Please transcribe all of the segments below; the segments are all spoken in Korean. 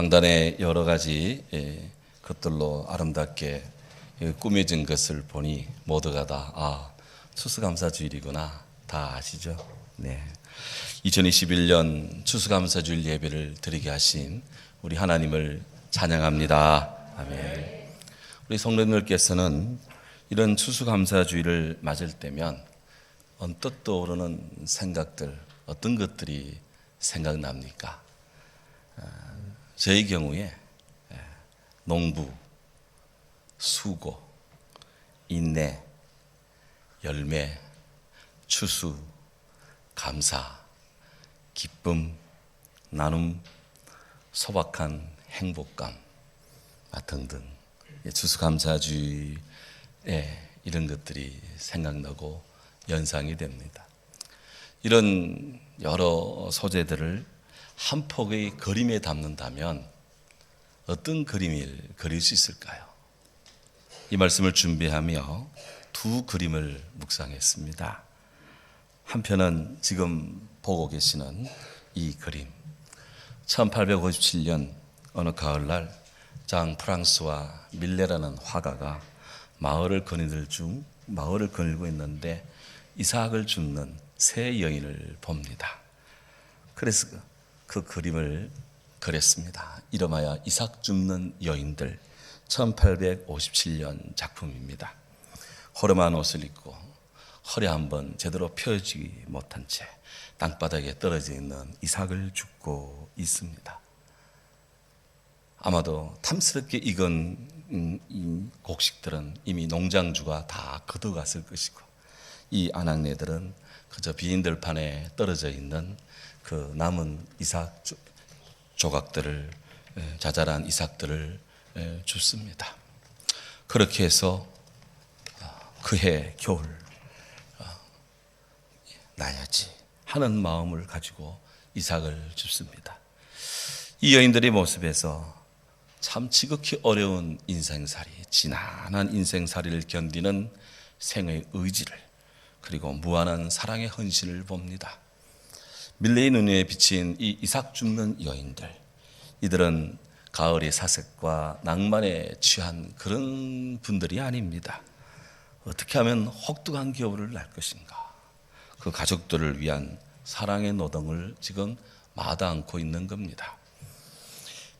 강단에 여러 가지 것들로 아름답게 꾸며진 것을 보니 모두가 다 추수감사주일이구나 다 아시죠? 네. 2021년 추수감사주일 예배를 드리게 하신 우리 하나님을 찬양합니다. 아멘. 우리 성도님들께서는 이런 추수감사주일을 맞을 때면 언뜻 떠오르는 생각들, 어떤 것들이 생각납니까? 저의 경우에 농부, 수고, 인내, 열매, 추수, 감사, 기쁨, 나눔, 소박한 행복감 등등 추수감사주의에 이런 것들이 생각나고 연상이 됩니다. 이런 여러 소재들을 한 폭의 그림에 담는다면 어떤 그림을 그릴 수 있을까요? 이 말씀을 준비하며 두 그림을 묵상했습니다. 한편은 지금 보고 계시는 이 그림, 1857년 어느 가을날 장 프랑스와 밀레라는 화가가 마을을 거닐고 있는데 이삭을 줍는 세 여인을 봅니다. 그래서 그 그림을 그렸습니다. 이름하여 이삭 줍는 여인들, 1857년 작품입니다. 허름한 옷을 입고 허리 한번 제대로 펴지지 못한 채 땅바닥에 떨어져 있는 이삭을 줍고 있습니다. 아마도 탐스럽게 익은 이 곡식들은 이미 농장주가 다 걷어갔을 것이고 이 아낙네들은 그저 비인들판에 떨어져 있는 그 남은 이삭 조각들을, 자잘한 이삭들을 줍습니다. 그렇게 해서 그해 겨울 나야지 하는 마음을 가지고 이삭을 줍습니다. 이 여인들의 모습에서 참 지극히 어려운 인생살이, 지난한 인생살이를 견디는 생의 의지를, 그리고 무한한 사랑의 헌신을 봅니다. 밀레의 눈에 비친 이 이삭 줍는 여인들, 이들은 가을의 사색과 낭만에 취한 그런 분들이 아닙니다. 어떻게 하면 혹독한 겨울을 날 것인가, 그 가족들을 위한 사랑의 노동을 지금 마다 않고 있는 겁니다.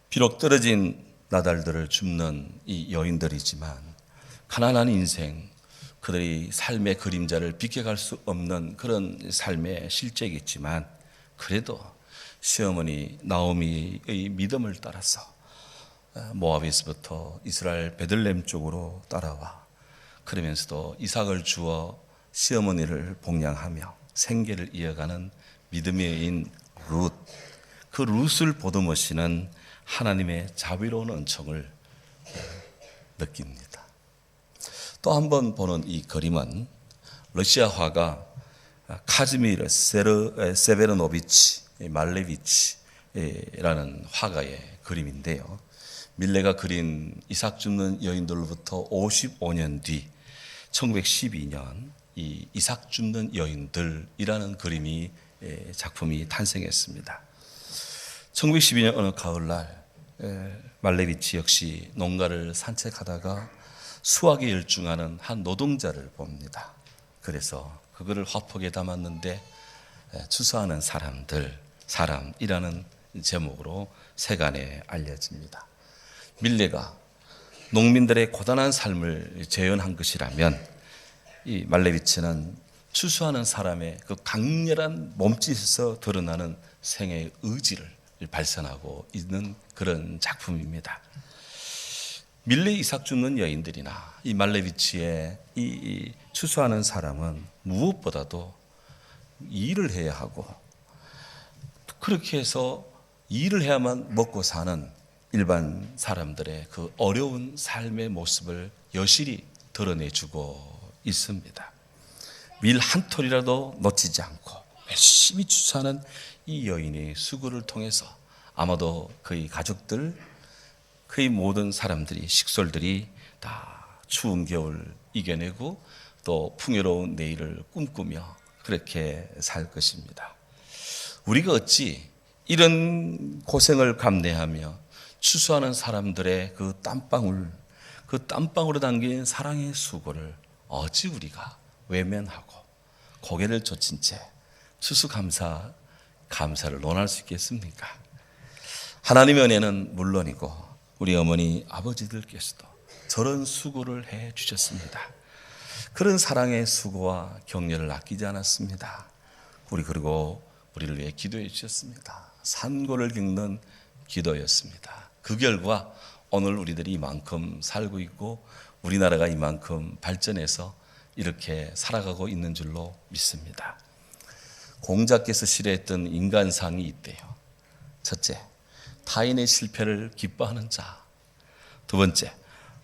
비록 떨어진 나달들을 줍는 이 여인들이지만 가난한 인생, 그들이 삶의 그림자를 비껴갈 수 없는 그런 삶의 실제이겠지만 그래도 시어머니 나오미의 믿음을 따라서 모압에서부터 이스라엘 베들레헴 쪽으로 따라와 그러면서도 이삭을 주어 시어머니를 복양하며 생계를 이어가는 믿음의 여인 룻, 그 룻을 보듬으시는 하나님의 자비로운 은총을 느낍니다. 또 한 번 보는 이 그림은 러시아 화가 카즈미르 세베르노비치 말레비치라는 화가의 그림인데요. 밀레가 그린 이삭 줍는 여인들로부터 55년 뒤 1912년 이 이삭 줍는 여인들이라는 그림이 작품이 탄생했습니다. 1912년 어느 가을날 말레비치 역시 농가를 산책하다가 수확에 열중하는 한 노동자를 봅니다. 그래서 그거를 화폭에 담았는데 추수하는 사람이라는 제목으로 세간에 알려집니다. 밀레가 농민들의 고단한 삶을 재현한 것이라면 이 말레비치는 추수하는 사람의 그 강렬한 몸짓에서 드러나는 생의 의지를 발산하고 있는 그런 작품입니다. 밀레 이삭 줍는 여인들이나 이 말레비치의 이 추수하는 사람은 무엇보다도 일을 해야 하고 그렇게 해서 일을 해야만 먹고 사는 일반 사람들의 그 어려운 삶의 모습을 여실히 드러내주고 있습니다. 밀 한 톨이라도 놓치지 않고 열심히 추수하는 이 여인의 수고를 통해서 아마도 그의 가족들, 그의 모든 사람들이, 식솔들이 다 추운 겨울 이겨내고 또 풍요로운 내일을 꿈꾸며 그렇게 살 것입니다. 우리가 어찌 이런 고생을 감내하며 추수하는 사람들의 그 땀방울, 그 땀방울에 담긴 사랑의 수고를 어찌 우리가 외면하고 고개를 젖힌 채 감사를 논할 수 있겠습니까? 하나님의 은혜는 물론이고 우리 어머니 아버지들께서도 저런 수고를 해 주셨습니다. 그런 사랑의 수고와 격려를 아끼지 않았습니다. 그리고 우리를 위해 기도해 주셨습니다. 산고를 겪는 기도였습니다. 그 결과 오늘 우리들이 이만큼 살고 있고 우리나라가 이만큼 발전해서 이렇게 살아가고 있는 줄로 믿습니다. 공자께서 싫어했던 인간상이 있대요. 첫째, 타인의 실패를 기뻐하는 자. 두 번째,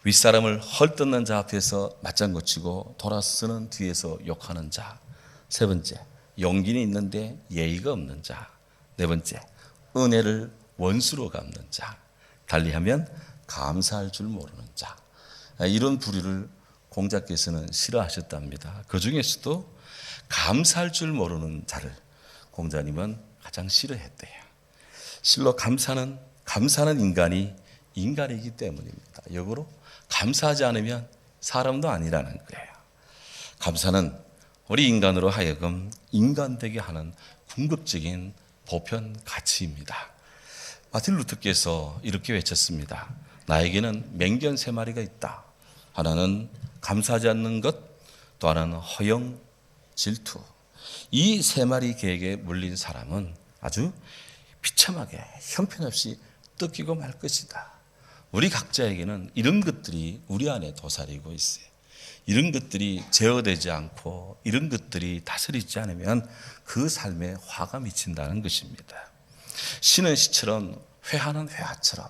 윗사람을 헐뜯는 자 앞에서 맞장구 치고 돌아서는 뒤에서 욕하는 자. 세 번째, 용기는 있는데 예의가 없는 자. 네 번째, 은혜를 원수로 갚는 자. 달리하면 감사할 줄 모르는 자. 이런 부류를 공자께서는 싫어하셨답니다. 그 중에서도 감사할 줄 모르는 자를 공자님은 가장 싫어했대요. 실로 감사는 인간이기 때문입니다. 역으로 감사하지 않으면 사람도 아니라는 거예요. 감사는 우리 인간으로 하여금 인간되게 하는 궁극적인 보편 가치입니다. 마틴 루터께서 이렇게 외쳤습니다. 나에게는 맹견 3마리가 있다. 하나는 감사하지 않는 것, 또 하나는 허영, 질투. 이 3마리 개에게 물린 사람은 아주 비참하게 형편없이 뜯기고 말 것이다. 우리 각자에게는 이런 것들이 우리 안에 도사리고 있어요. 이런 것들이 제어되지 않고 이런 것들이 다스리지 않으면 그 삶에 화가 미친다는 것입니다. 시는 시처럼 회화는 회화처럼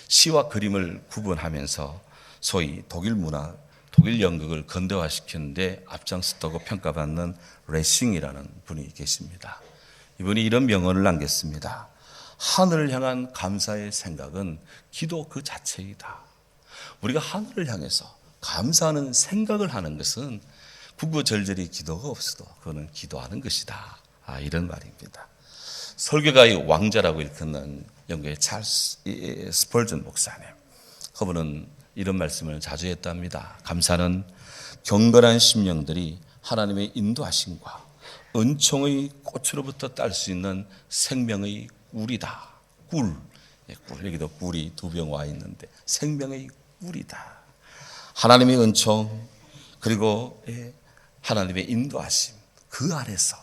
시와 그림을 구분하면서 소위 독일 문화, 독일 연극을 근대화시키는데 앞장섰다고 평가받는 레싱이라는 분이 계십니다. 이분이 이런 명언을 남겼습니다. 하늘을 향한 감사의 생각은 기도 그 자체이다. 우리가 하늘을 향해서 감사하는 생각을 하는 것은 구구절절히 기도가 없어도 그거는 기도하는 것이다. 이런 말입니다. 설교가의 왕자라고 일컫는 영국의 찰스 스펄전 목사님. 그분은 이런 말씀을 자주 했답니다. 감사는 경건한 심령들이 하나님의 인도하심과 은총의 꽃으로부터 딸 수 있는 생명의 꿀이다. 꿀. 여기도 꿀이 2병 와 있는데 생명의 꿀이다. 하나님의 은총 그리고 하나님의 인도하심 그 아래서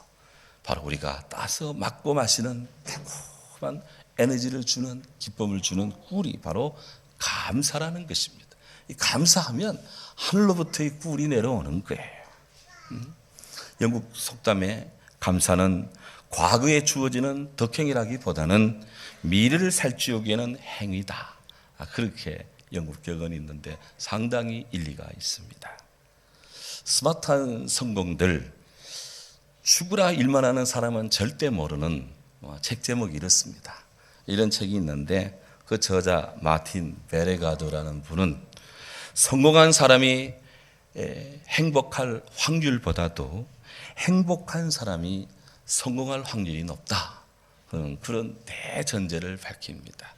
바로 우리가 따서 맞고 마시는 달콤한 에너지를 주는 기쁨을 주는 꿀이 바로 감사라는 것입니다. 이 감사하면 하늘로부터의 꿀이 내려오는 거예요. 영국 속담에 감사는 과거에 주어지는 덕행이라기보다는 미래를 살찌우기에는 행위다. 그렇게 영국 격언이 있는데 상당히 일리가 있습니다. 스마트한 성공들, 죽으라 일만 하는 사람은 절대 모르는 책 제목이 이렇습니다. 이런 책이 있는데 그 저자 마틴 베레가드라는 분은 성공한 사람이 행복할 확률보다도 행복한 사람이 성공할 확률이 높다. 그런 대전제를 밝힙니다.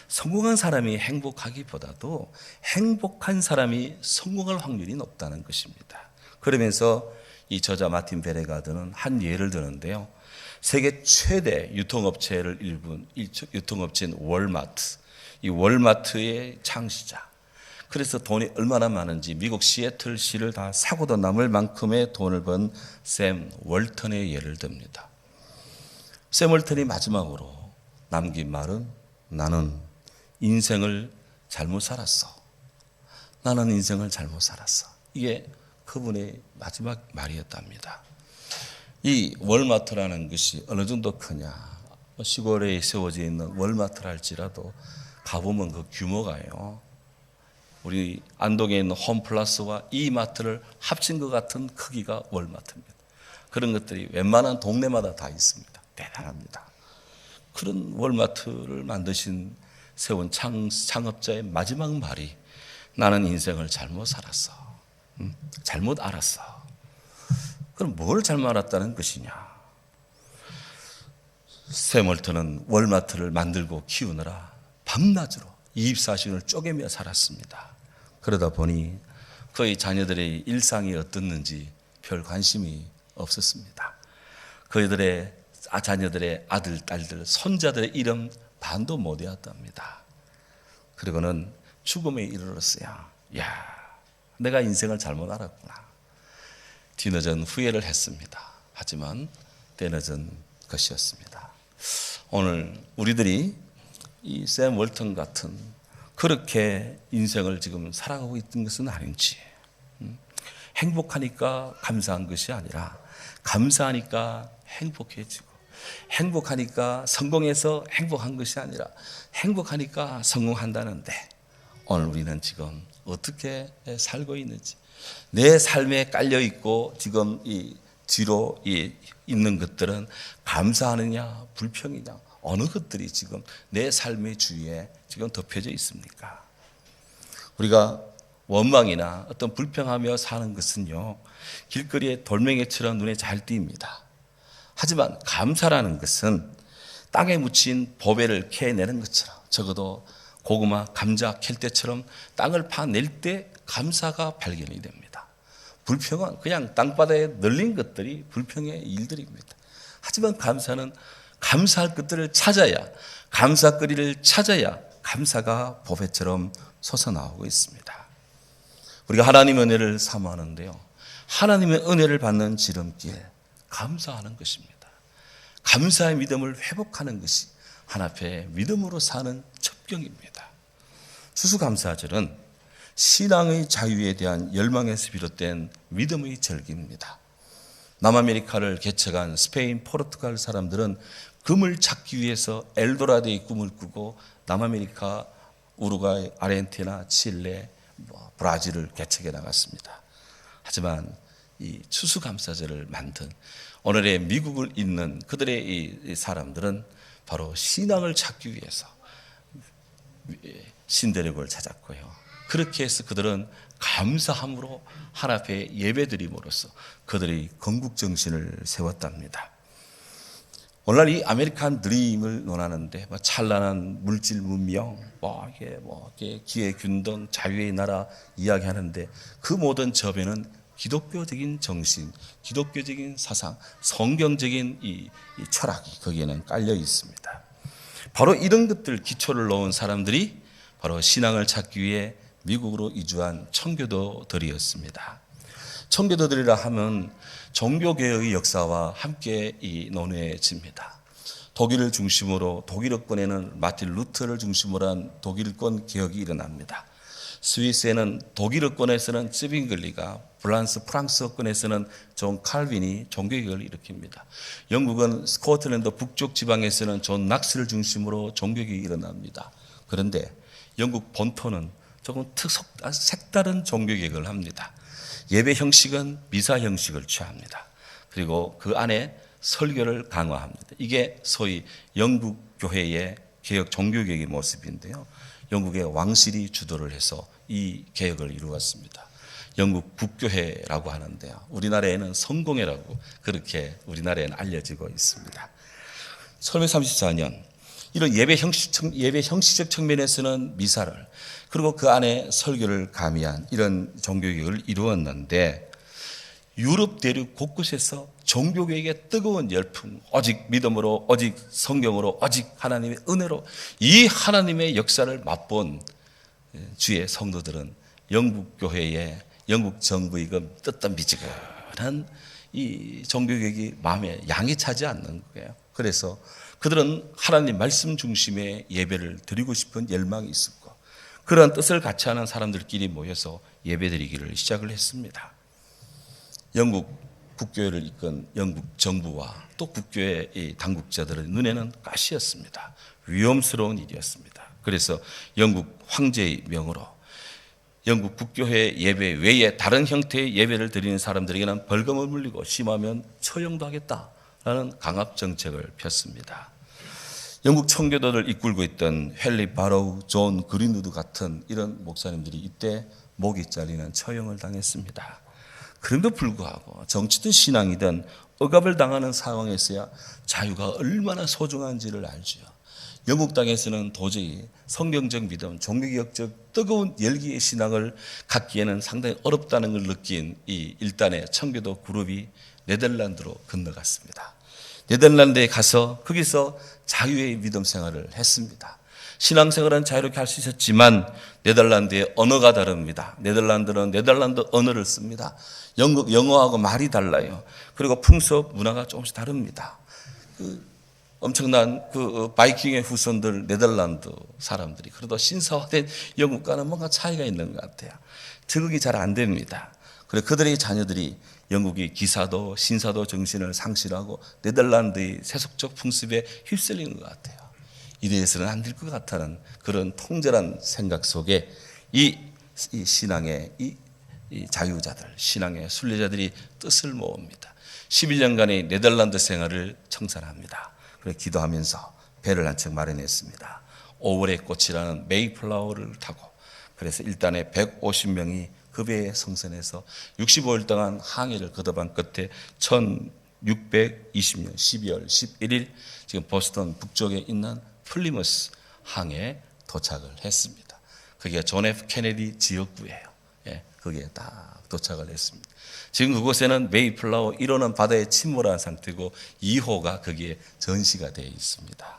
성공한 사람이 행복하기보다도 행복한 사람이 성공할 확률이 높다는 것입니다. 그러면서 이 저자 마틴 베레가드는 한 예를 드는데요. 세계 최대 유통업체를 일군 유통업체인 월마트, 이 월마트의 창시자. 그래서 돈이 얼마나 많은지 미국 시애틀시를 다 사고도 남을 만큼의 돈을 번 샘 월턴의 예를 듭니다. 샘 월턴이 마지막으로 남긴 말은 나는 인생을 잘못 살았어. 나는 인생을 잘못 살았어. 이게 그분의 마지막 말이었답니다. 이 월마트라는 것이 어느 정도 크냐. 시골에 세워져 있는 월마트라 할지라도 가보면 그 규모가요. 우리 안동에 있는 홈플러스와 이 마트를 합친 것 같은 크기가 월마트입니다. 그런 것들이 웬만한 동네마다 다 있습니다. 대단합니다. 그런 월마트를 세운 창업자의 마지막 말이 나는 인생을 잘못 살았어. 잘못 알았어. 그럼 뭘 잘못 알았다는 것이냐? 샘 월턴은 월마트를 만들고 키우느라 밤낮으로 24시간을 쪼개며 살았습니다. 그러다 보니 그의 자녀들의 일상이 어떻는지 별 관심이 없었습니다. 그들의 자녀들의 아들, 딸들, 손자들의 이름 반도 못 외웠답니다. 그리고는 죽음에 이르렀어요. 야, 내가 인생을 잘못 알았구나. 뒤늦은 후회를 했습니다. 하지만 때늦은 것이었습니다. 오늘 우리들이 이 샘 월턴 같은 그렇게 인생을 지금 살아가고 있는 것은 아닌지, 행복하니까 감사한 것이 아니라 감사하니까 행복해지고, 행복하니까 성공해서 행복한 것이 아니라 행복하니까 성공한다는데, 오늘 우리는 지금 어떻게 살고 있는지, 내 삶에 깔려 있고 지금 이 뒤로 있는 것들은 감사하느냐 불평이냐, 어느 것들이 지금 내 삶의 주위에 지금 덮여져 있습니까? 우리가 원망이나 어떤 불평하며 사는 것은요, 길거리에 돌멩이처럼 눈에 잘 띕니다. 하지만 감사라는 것은 땅에 묻힌 보배를 캐내는 것처럼, 적어도 고구마, 감자 캘 때처럼 땅을 파낼 때 감사가 발견이 됩니다. 불평은 그냥 땅바닥에 널린 것들이 불평의 일들입니다. 하지만 감사는 감사할 것들을 찾아야, 감사거리를 찾아야 감사가 보배처럼 솟아나오고 있습니다. 우리가 하나님의 은혜를 사모하는데요, 하나님의 은혜를 받는 지름길, 감사하는 것입니다. 감사의 믿음을 회복하는 것이 하나님의 믿음으로 사는 첩경입니다. 추수감사절은 신앙의 자유에 대한 열망에서 비롯된 믿음의 절기입니다. 남아메리카를 개척한 스페인, 포르투갈 사람들은 금을 찾기 위해서 엘도라도의 꿈을 꾸고 남아메리카, 우루과이, 아르헨티나, 칠레, 브라질을 개척해 나갔습니다. 하지만 이 추수감사절을 만든 오늘의 미국을 잇는 그들의 이 사람들은 바로 신앙을 찾기 위해서 신대륙을 찾았고요. 그렇게 해서 그들은 감사함으로 하나님 앞에 예배드림으로써 그들의 건국정신을 세웠답니다. 오늘날 이 아메리칸 드림을 논하는데 찬란한 물질 문명, 기회 균등, 자유의 나라 이야기하는데 그 모든 저변은 기독교적인 정신, 기독교적인 사상, 성경적인 이 철학이 거기에는 깔려 있습니다. 바로 이런 것들 기초를 놓은 사람들이 바로 신앙을 찾기 위해 미국으로 이주한 청교도들이었습니다. 청교도들이라 하면 종교개혁의 역사와 함께 논해집니다. 독일을 중심으로 독일어권에는 마틴 루터를 중심으로 한 독일권 개혁이 일어납니다. 스위스에는 독일어권에서는 쯔빙글리가, 프랑스어권에서는 존 칼빈이 종교개혁을 일으킵니다. 영국은 스코틀랜드 북쪽 지방에서는 존 낙스를 중심으로 종교개혁이 일어납니다. 그런데 영국 본토는 조금 색다른 종교개혁을 합니다. 예배 형식은 미사 형식을 취합니다. 그리고 그 안에 설교를 강화합니다. 이게 소위 영국 교회의 개혁, 종교개혁의 모습인데요. 영국의 왕실이 주도를 해서 이 개혁을 이루었습니다. 영국 국교회라고 하는데요, 우리나라에는 성공회라고 그렇게 우리나라에는 알려지고 있습니다. 1934년 이런 예배 형식적 측면에서는 미사를, 그리고 그 안에 설교를 가미한 이런 종교개혁을 이루었는데, 유럽 대륙 곳곳에서 종교개혁의 뜨거운 열풍, 오직 믿음으로, 오직 성경으로, 오직 하나님의 은혜로 이 하나님의 역사를 맛본 주의 성도들은 영국 교회의, 영국 정부의 그 뜨뜻미지근한 이 종교개혁이 마음에 양이 차지 않는 거예요. 그래서 그들은 하나님 말씀 중심의 예배를 드리고 싶은 열망이 있었고, 그러한 뜻을 같이 하는 사람들끼리 모여서 예배드리기를 시작을 했습니다. 영국 국교회를 이끈 영국 정부와 또 국교회 당국자들의 눈에는 가시였습니다. 위험스러운 일이었습니다. 그래서 영국 황제의 명으로 영국 국교회 예배 외에 다른 형태의 예배를 드리는 사람들에게는 벌금을 물리고 심하면 처형도 하겠다라는 강압 정책을 폈습니다. 영국 청교도를 이끌고 있던 헨리 바로우, 존 그린우드 같은 이런 목사님들이 이때 목이 잘리는 처형을 당했습니다. 그럼에도 불구하고 정치든 신앙이든 억압을 당하는 상황에서야 자유가 얼마나 소중한지를 알죠. 영국 땅에서는 도저히 성경적 믿음, 종교개혁적 뜨거운 열기의 신앙을 갖기에는 상당히 어렵다는 걸 느낀 이 일단의 청교도 그룹이 네덜란드로 건너갔습니다. 네덜란드에 가서 거기서 자유의 믿음 생활을 했습니다. 신앙생활은 자유롭게 할 수 있었지만 네덜란드의 언어가 다릅니다. 네덜란드는 네덜란드 언어를 씁니다. 영국 영어하고 말이 달라요. 그리고 풍습 문화가 조금씩 다릅니다. 엄청난 바이킹의 후손들 네덜란드 사람들이 그래도 신사화된 영국과는 뭔가 차이가 있는 것 같아요. 적응이 잘 안 됩니다. 그리고 그들의 자녀들이 영국이 기사도 신사도 정신을 상실하고 네덜란드의 세속적 풍습에 휩쓸리는 것 같아요. 이래서는 안 될 것 같다는 그런 통절한 생각 속에 이 신앙의 이 자유자들, 신앙의 순례자들이 뜻을 모읍니다. 11년간의 네덜란드 생활을 청산합니다. 그래서 기도하면서 배를 한 척 마련했습니다. 5월의 꽃이라는 메이플라워를 타고 그래서 일단에 150명이 그 배에 성선해서 65일 동안 항해를 거듭한 끝에 1620년 12월 11일 지금 보스턴 북쪽에 있는 플리머스 항에 도착을 했습니다. 그게 존 F 케네디 지역구예요. 예, 거기에 딱 도착을 했습니다. 지금 그곳에는 메이플라워 1호는 바다에 침몰한 상태고 2호가 거기에 전시가 되어 있습니다.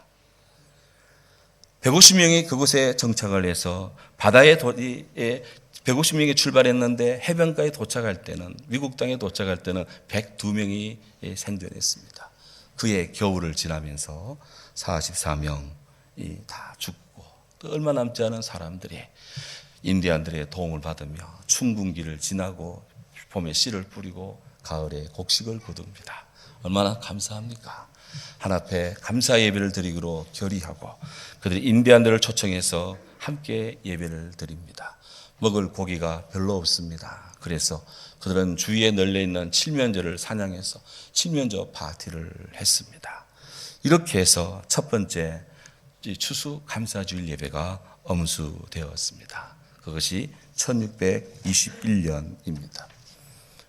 150명이 그곳에 정착을 해서 바다에 150명이 출발했는데 해변가에 도착할 때는 미국 땅에 도착할 때는 102명이 생존했습니다. 그의 겨울을 지나면서 44명이 다 죽고 또 얼마 남지 않은 사람들이 인디안들의 도움을 받으며 춘궁기를 지나고 봄에 씨를 뿌리고 가을에 곡식을 거둡니다. 얼마나 감사합니까? 하나님 앞에 감사 예배를 드리기로 결의하고 그들이 인디안들을 초청해서 함께 예배를 드립니다. 먹을 고기가 별로 없습니다. 그래서 그들은 주위에 널려있는 칠면조를 사냥해서 칠면조 파티를 했습니다. 이렇게 해서 첫 번째 추수 감사주일 예배가 엄수되었습니다. 그것이 1621년입니다.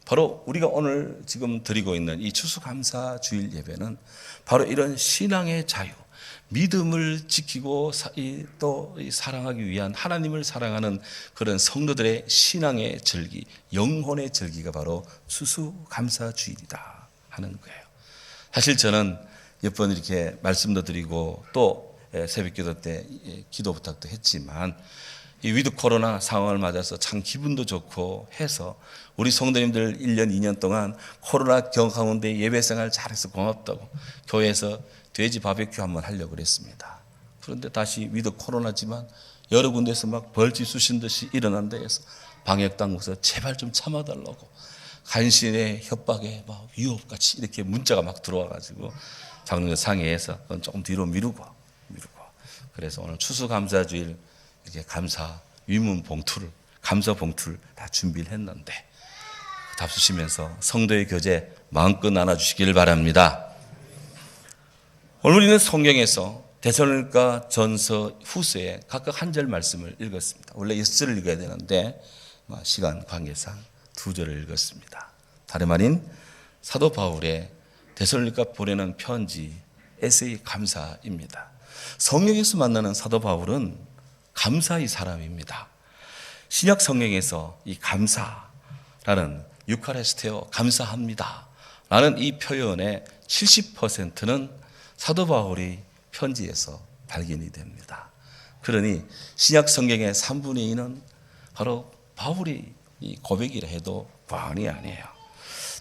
바로 우리가 오늘 지금 드리고 있는 이 추수감사주일 예배는 바로 이런 신앙의 자유, 믿음을 지키고 또 사랑하기 위한 하나님을 사랑하는 그런 성도들의 신앙의 절기, 영혼의 절기가 바로 추수감사주일이다 하는 거예요. 사실 저는 몇 번 이렇게 말씀도 드리고 또 새벽기도 때 기도 부탁도 했지만 이 위드 코로나 상황을 맞아서 참 기분도 좋고 해서 우리 성도님들 1년, 2년 동안 코로나 가운데 예배생활 잘해서 고맙다고 교회에서 돼지 바베큐 한번 하려고 그랬습니다. 그런데 다시 위드 코로나지만 여러 군데서 막 벌집 쑤신 듯이 일어난다 해서 방역당국에서 제발 좀 참아달라고 간신의 협박에 막 위협같이 이렇게 문자가 막 들어와가지고 장로교 상회에서 그건 조금 뒤로 미루고 그래서 오늘 추수감사주일 이렇게 감사 위문 봉투를 감사 봉투를 다 준비를 했는데 답수시면서 성도의 교제 마음껏 나눠주시기를 바랍니다. 오늘 우리는 성경에서 데살로니가 전서 후서에 각각 한 절 말씀을 읽었습니다. 원래 6절을 읽어야 되는데 시간 관계상 2절을 읽었습니다. 다름 아닌 사도 바울의 데살로니가 보내는 편지 에세이 감사입니다. 성경에서 만나는 사도 바울은 감사의 사람입니다. 신약 성경에서 이 감사라는 유카리스테오 감사합니다 라는 이 표현의 70%는 사도 바울이 편지에서 발견이 됩니다. 그러니 신약 성경의 3분의 2는 바로 바울이 이 고백이라 해도 과언이 아니에요.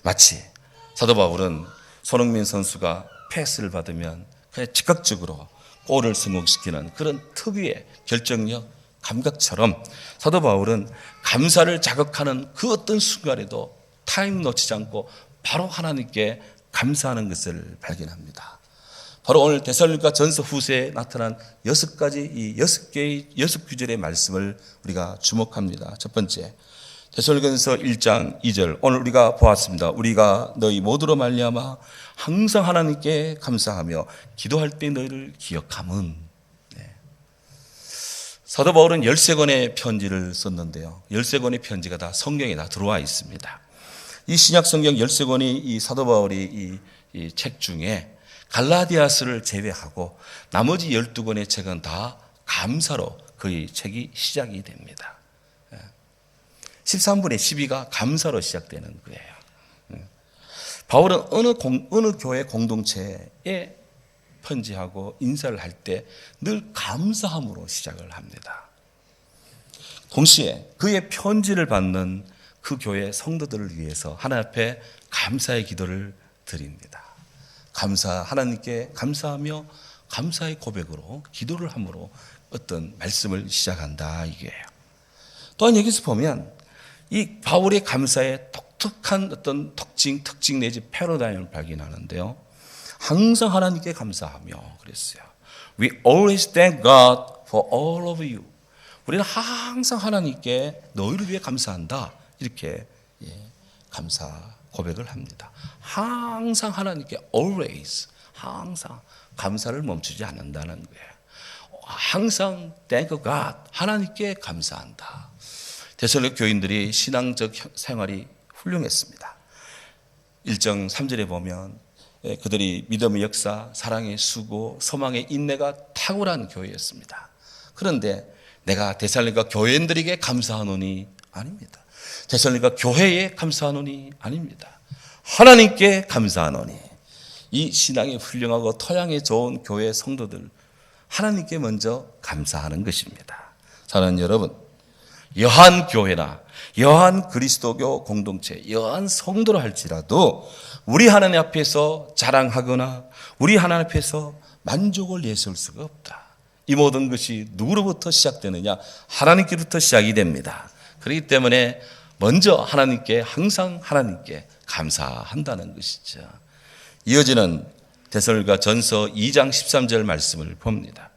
마치 사도 바울은 손흥민 선수가 패스를 받으면 그냥 즉각적으로 골을 성공시키는 그런 특유의 결정력, 감각처럼 사도 바울은 감사를 자극하는 그 어떤 순간에도 타임 놓치지 않고 바로 하나님께 감사하는 것을 발견합니다. 바로 오늘 데살로니가 전서 후서에 나타난 6가지 이 6개의 6구절의 말씀을 우리가 주목합니다. 첫 번째, 데살로니가전서 1장 2절 오늘 우리가 보았습니다. 우리가 너희 모두로 말미암아 항상 하나님께 감사하며 기도할 때 너희를 기억함은. 사도 바울은 13권의 편지를 썼는데요. 13권의 편지가 다 성경에 다 들어와 있습니다. 이 신약 성경 13권이 이 사도 바울이 이 책 중에 갈라디아서를 제외하고 나머지 12권의 책은 다 감사로 거의 책이 시작이 됩니다. 13분의 12가 감사로 시작되는 거예요. 바울은 어느 교회 공동체에 편지하고 인사를 할 때 늘 감사함으로 시작을 합니다. 동시에 그의 편지를 받는 그 교회 성도들을 위해서 하나님 앞에 감사의 기도를 드립니다. 하나님께 감사하며 감사의 고백으로 기도를 함으로 어떤 말씀을 시작한다 이게요. 또한 여기서 보면 이 바울의 감사의 독특한 어떤 특징 내지 패러다임을 발견하는데요. 항상 하나님께 감사하며 그랬어요. We always thank God for all of you. 우리는 항상 하나님께 너희를 위해 감사한다. 이렇게 감사 고백을 합니다. 항상 하나님께 always 항상 감사를 멈추지 않는다는 거예요. 항상 thank God 하나님께 감사한다. 데살로니가 교인들이 신앙적 생활이 훌륭했습니다. 1장 3절에 보면 그들이 믿음의 역사, 사랑의 수고, 소망의 인내가 탁월한 교회였습니다. 그런데 내가 데살로니가 교인들에게 감사하노니 아닙니다. 데살로니가 교회에 감사하노니 아닙니다. 하나님께 감사하노니. 이 신앙이 훌륭하고 토양이 좋은 교회 성도들 하나님께 먼저 감사하는 것입니다. 사랑하는 여러분, 여한 교회나 여한 그리스도교 공동체, 여한 성도로 할지라도 우리 하나님 앞에서 자랑하거나 우리 하나님 앞에서 만족을 내세울 수가 없다. 이 모든 것이 누구로부터 시작되느냐? 하나님께부터 시작이 됩니다. 그렇기 때문에 먼저 항상 하나님께 감사한다는 것이죠. 이어지는 데살로니가 전서 2장 13절 말씀을 봅니다.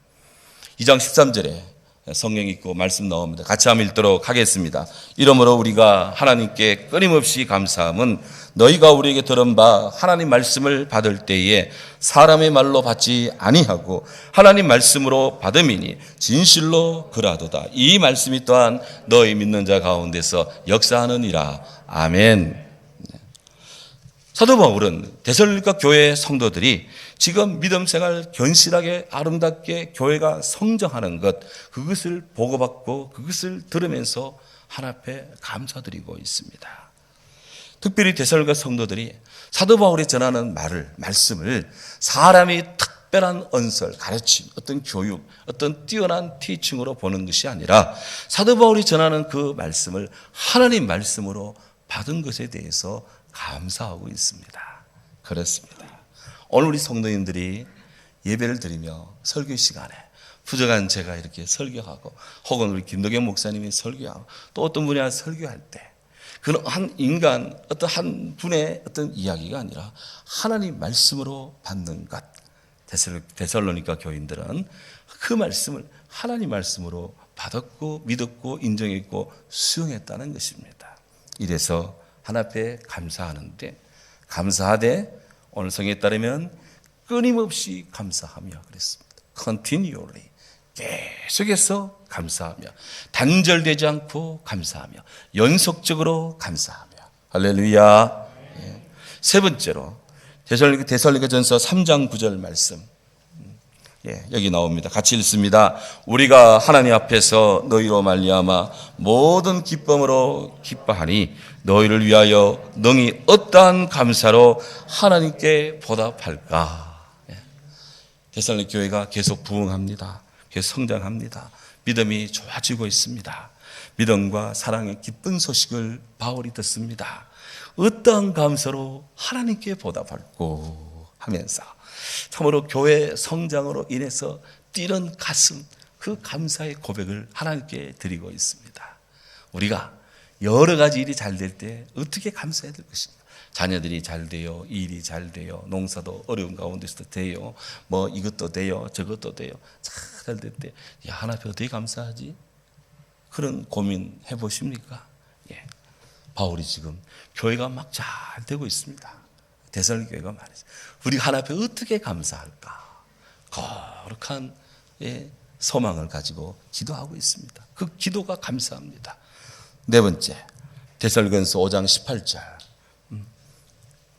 2장 13절에 성경 읽고 말씀 나옵니다. 같이 한번 읽도록 하겠습니다. 이러므로 우리가 하나님께 끊임없이 감사함은 너희가 우리에게 들은 바 하나님 말씀을 받을 때에 사람의 말로 받지 아니하고 하나님 말씀으로 받음이니 진실로 그라도다. 이 말씀이 또한 너희 믿는 자 가운데서 역사하느니라. 아멘. 사도 바울은 데살로니가 교회 성도들이 지금 믿음 생활 견실하게 아름답게 교회가 성장하는 것, 그것을 보고받고 그것을 들으면서 하나님 앞에 감사드리고 있습니다. 특별히 데살로니가 성도들이 사도 바울이 전하는 말씀을 사람이 특별한 언설, 가르침, 어떤 교육, 어떤 뛰어난 티칭으로 보는 것이 아니라 사도 바울이 전하는 그 말씀을 하나님 말씀으로 받은 것에 대해서 감사하고 있습니다. 그렇습니다. 오늘 우리 성도님들이 예배를 드리며 설교 시간에 부족한 제가 이렇게 설교하고 혹은 우리 김도경 목사님이 설교하고 또 어떤 분이 설교할 때 그는 한 인간 어떤 한 분의 어떤 이야기가 아니라 하나님 말씀으로 받는 것. 데살로니가 교인들은 그 말씀을 하나님 말씀으로 받았고 믿었고 인정했고 수용했다는 것입니다. 이래서 하나님 앞에 감사하는데 감사하되 오늘 성경에 따르면 끊임없이 감사하며 그랬습니다. Continually 계속해서 감사하며 단절되지 않고 감사하며 연속적으로 감사하며 할렐루야. 세 번째로 데살로니가 전서 3장 9절 말씀 여기 나옵니다. 같이 읽습니다. 우리가 하나님 앞에서 너희로 말미암아 모든 기쁨으로 기뻐하니 너희를 위하여 능히 어떠한 감사로 하나님께 보답할까. 데살로니가 교회가 계속 부흥합니다. 계속 성장합니다. 믿음이 좋아지고 있습니다. 믿음과 사랑의 기쁜 소식을 바울이 듣습니다. 어떠한 감사로 하나님께 보답할고 하면서 참으로 교회 성장으로 인해서 뛰는 가슴, 그 감사의 고백을 하나님께 드리고 있습니다. 우리가 여러 가지 일이 잘 될 때 어떻게 감사해야 될 것인가? 자녀들이 잘 돼요, 일이 잘 돼요, 농사도 어려운 가운데서도 돼요, 뭐 이것도 돼요, 저것도 돼요. 잘 될 때, 야, 하나님 어떻게 감사하지? 그런 고민 해보십니까? 예. 바울이 지금 교회가 막 잘 되고 있습니다. 데살로니가 교회가 말이죠. 우리가 하나님 앞에 어떻게 감사할까? 거룩한 소망을 가지고 기도하고 있습니다. 그 기도가 감사합니다. 네 번째, 데살로니가전서 5장 18절.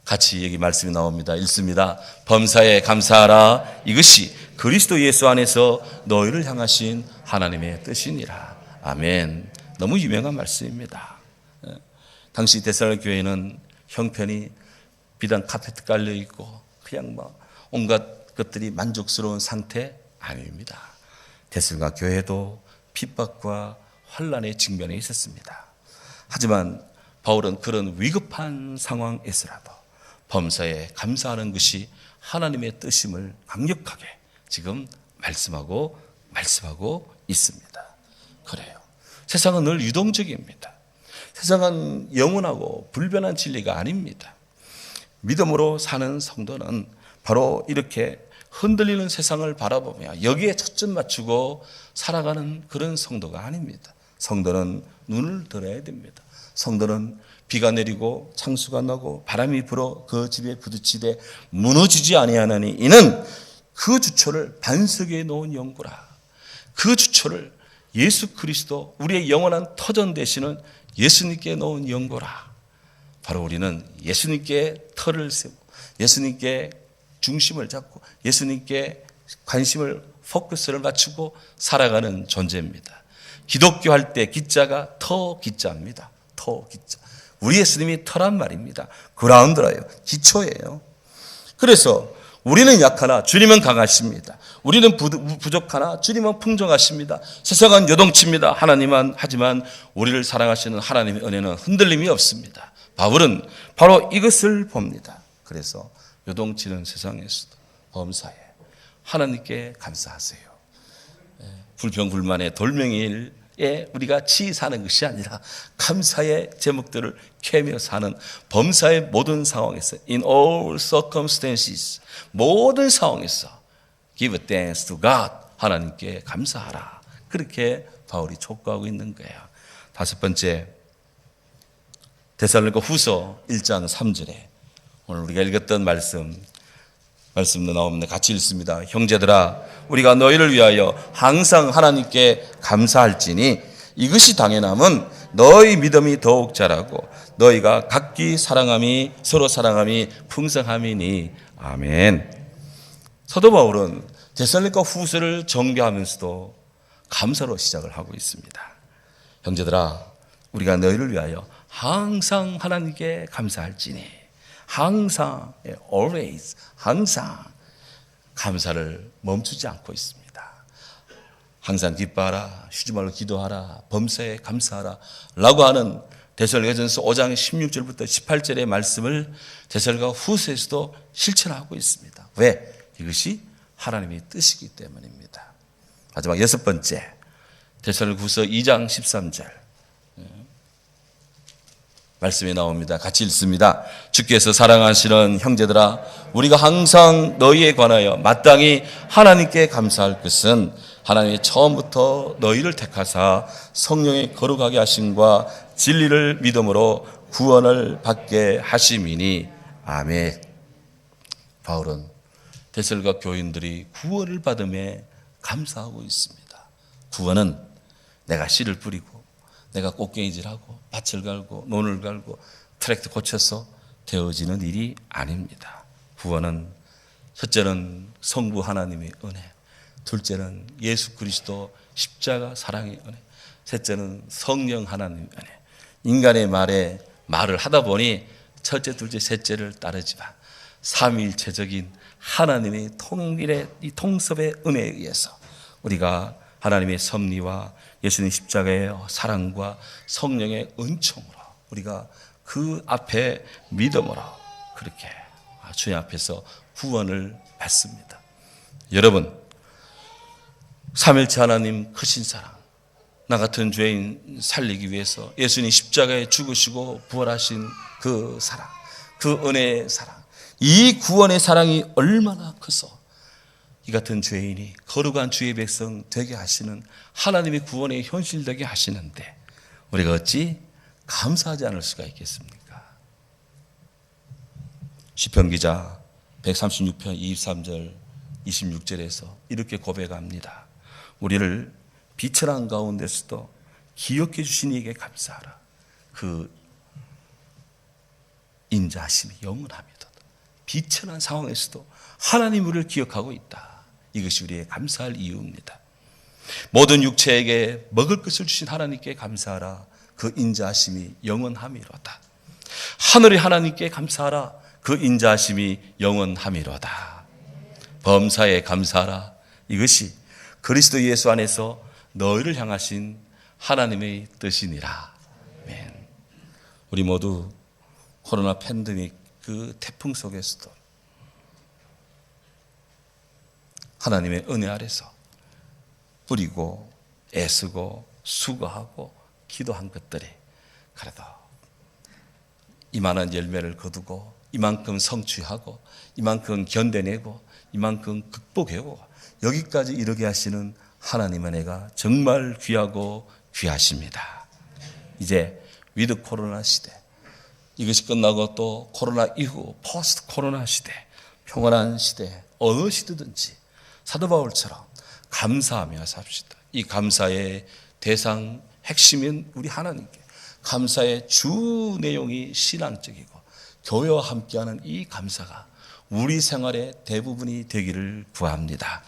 같이 여기 말씀이 나옵니다. 읽습니다. 범사에 감사하라. 이것이 그리스도 예수 안에서 너희를 향하신 하나님의 뜻이니라. 아멘. 너무 유명한 말씀입니다. 당시 데살로니가 교회는 형편이 비단 카페트 깔려 있고 그냥 온갖 것들이 만족스러운 상태 아닙니다. 데살로니가 교회도 핍박과 환난에 직면해 있었습니다. 하지만 바울은 그런 위급한 상황에서라도 범사에 감사하는 것이 하나님의 뜻임을 강력하게 지금 말씀하고 있습니다. 그래요. 세상은 늘 유동적입니다. 세상은 영원하고 불변한 진리가 아닙니다. 믿음으로 사는 성도는 바로 이렇게 흔들리는 세상을 바라보며 여기에 초점 맞추고 살아가는 그런 성도가 아닙니다. 성도는 눈을 들어야 됩니다. 성도는 비가 내리고 창수가 나고 바람이 불어 그 집에 부딪히되 무너지지 아니하나니 이는 그 주초를 반석에 놓은 연고라. 그 주초를 예수 그리스도 우리의 영원한 터전 되시는 예수님께 놓은 연고라. 바로 우리는 예수님께 터를 세우고 예수님께 중심을 잡고 예수님께 관심을 포커스를 맞추고 살아가는 존재입니다. 기독교 할 때 기자가 터 기자입니다. 터 기자. 우리 예수님이 터란 말입니다. 그라운드라요. 기초예요. 그래서 우리는 약하나 주님은 강하십니다. 우리는 부족하나 주님은 풍성하십니다. 세상은 요동칩니다. 하지만 우리를 사랑하시는 하나님의 은혜는 흔들림이 없습니다. 바울은 바로 이것을 봅니다. 그래서 요동치는 세상에서도 범사에 하나님께 감사하세요. 불평불만의 돌멩이에 우리가 사는 것이 아니라 감사의 제목들을 캐며 사는 범사의 모든 상황에서 in all circumstances 모든 상황에서 give thanks to God 하나님께 감사하라. 그렇게 바울이 촉구하고 있는 거예요. 다섯 번째 데살로니가 후서 1장 3절에 오늘 우리가 읽었던 말씀도 나옵니다. 같이 읽습니다. 형제들아 우리가 너희를 위하여 항상 하나님께 감사할지니 이것이 당연함은 너희 믿음이 더욱 자라고 너희가 각기 서로 사랑함이 풍성함이니 아멘. 사도 바울은 데살로니가 후서를 정비하면서도 감사로 시작을 하고 있습니다. 형제들아 우리가 너희를 위하여 항상 하나님께 감사할지니 항상 always 항상 감사를 멈추지 않고 있습니다. 항상 기뻐하라 쉬지 말고 기도하라 범사에 감사하라 라고 하는 데살로니가전서 5장 16절부터 18절의 말씀을 데살로니가 후서에서도 실천하고 있습니다. 왜? 이것이 하나님의 뜻이기 때문입니다. 마지막 여섯 번째 데살로니가 후서 2장 13절 말씀이 나옵니다. 같이 읽습니다. 주께서 사랑하시는 형제들아 우리가 항상 너희에 관하여 마땅히 하나님께 감사할 것은 하나님이 처음부터 너희를 택하사 성령의 거룩하게 하심과 진리를 믿음으로 구원을 받게 하심이니 아멘. 바울은 데살로니가 교인들이 구원을 받음에 감사하고 있습니다. 구원은 내가 씨를 뿌리고 내가 꽃갱이질하고 밭을 갈고 논을 갈고 트랙터 고쳐서 되어지는 일이 아닙니다. 구원은 첫째는 성부 하나님의 은혜, 둘째는 예수 그리스도 십자가 사랑의 은혜, 셋째는 성령 하나님의 은혜. 인간의 말을 하다 보니 첫째, 둘째, 셋째를 따르지만 삼위일체적인 하나님의 통일의 이 통섭의 은혜에 의해서 우리가 하나님의 섭리와 예수님 십자가의 사랑과 성령의 은총으로 우리가 그 앞에 믿음으로 그렇게 주님 앞에서 구원을 받습니다. 여러분 삼일체 하나님 크신 사랑 나 같은 죄인 살리기 위해서 예수님 십자가에 죽으시고 부활하신 그 사랑 그 은혜의 사랑 이 구원의 사랑이 얼마나 커서 이 같은 죄인이 거룩한 주의 백성 되게 하시는 하나님의 구원에 현실되게 하시는데 우리가 어찌 감사하지 않을 수가 있겠습니까? 시편 기자 136편 23절 26절에서 이렇게 고백합니다. 우리를 비천한 가운데서도 기억해 주신 이에게 감사하라. 그 인자하심이 영원합니다. 비천한 상황에서도 하나님 우리를 기억하고 있다. 이것이 우리의 감사할 이유입니다. 모든 육체에게 먹을 것을 주신 하나님께 감사하라. 그 인자하심이 영원함이로다. 하늘의 하나님께 감사하라. 그 인자하심이 영원함이로다. 범사에 감사하라. 이것이 그리스도 예수 안에서 너희를 향하신 하나님의 뜻이니라. 아멘. 우리 모두 코로나 팬데믹 그 태풍 속에서도 하나님의 은혜 아래서 뿌리고 애쓰고 수고하고 기도한 것들이 그래도 이만한 열매를 거두고 이만큼 성취하고 이만큼 견뎌내고 이만큼 극복하고 여기까지 이르게 하시는 하나님의 은혜가 정말 귀하고 귀하십니다. 이제 위드 코로나 시대, 이것이 끝나고 또 코로나 이후 포스트 코로나 시대, 평안한 시대, 어느 시대든지 사도 바울처럼 감사하며 삽시다. 이 감사의 대상 핵심인 우리 하나님께 감사의 주 내용이 신앙적이고 교회와 함께하는 이 감사가 우리 생활의 대부분이 되기를 구합니다.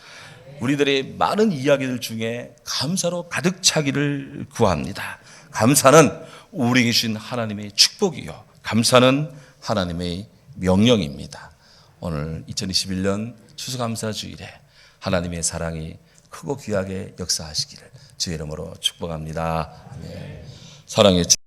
우리들의 많은 이야기들 중에 감사로 가득 차기를 구합니다. 감사는 우리에게 주신 하나님의 축복이요, 감사는 하나님의 명령입니다. 오늘 2021년 추수감사주일에 하나님의 사랑이 크고 귀하게 역사하시기를 주의 이름으로 축복합니다. 아멘. 사랑의